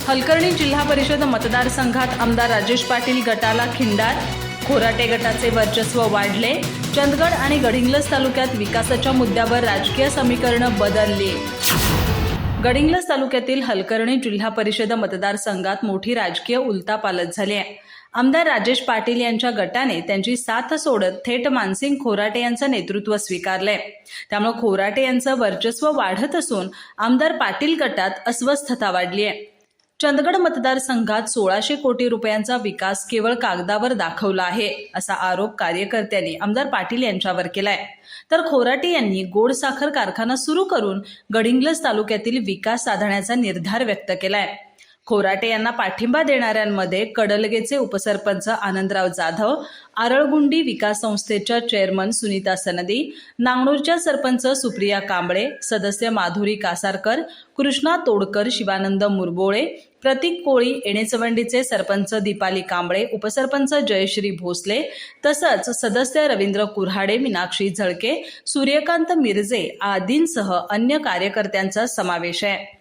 हलकर्णी जिल्हा परिषद मतदारसंघात आमदार राजेश पाटील गटाला खिंडार, खोराटे गटाचे वर्चस्व वाढले. चंदगड आणि गडिंग्लज तालुक्यात विकासाच्या मुद्द्यावर राजकीय समीकरणं बदलली. गडिंग्लज तालुक्यातील हलकर्णी जिल्हा परिषद मतदारसंघात मोठी राजकीय उलथापालथ झाली आहे. आमदार राजेश पाटील यांच्या गटाने त्यांची साथ सोडत थेट मानसिंग खोराटे यांचं नेतृत्व स्वीकारलंय. त्यामुळे खोराटे यांचं वर्चस्व वाढत असून आमदार पाटील गटात अस्वस्थता वाढली आहे. चंदगड मतदारसंघात 1600 कोटी रुपयांचा विकास केवळ कागदावर दाखवला आहे असा आरोप कार्यकर्त्यांनी आमदार पाटील यांच्यावर केलाय. तर खोराटे यांनी गोड साखर कारखाना सुरू करून गडिंग्लज तालुक्यातील विकास साधण्याचा निर्धार व्यक्त केलाय. खोराटे यांना पाठिंबा देणाऱ्यांमध्ये कडलगेचे उपसरपंच आनंदराव जाधव, आरळगुंडी विकास संस्थेच्या चेअरमन सुनीता सनदी, नांगनूरच्या सरपंच सुप्रिया कांबळे, सदस्य माधुरी कासारकर, कृष्णा तोडकर, शिवानंद मुरबोळे, प्रतीक कोळी, एणेचवंडीचे सरपंच दीपाली कांबळे, उपसरपंच जयश्री भोसले, तसंच सदस्य रवींद्र कुऱ्हाडे, मीनाक्षी झळके, सूर्यकांत मिरजे आदींसह अन्य कार्यकर्त्यांचा समावेश आहे.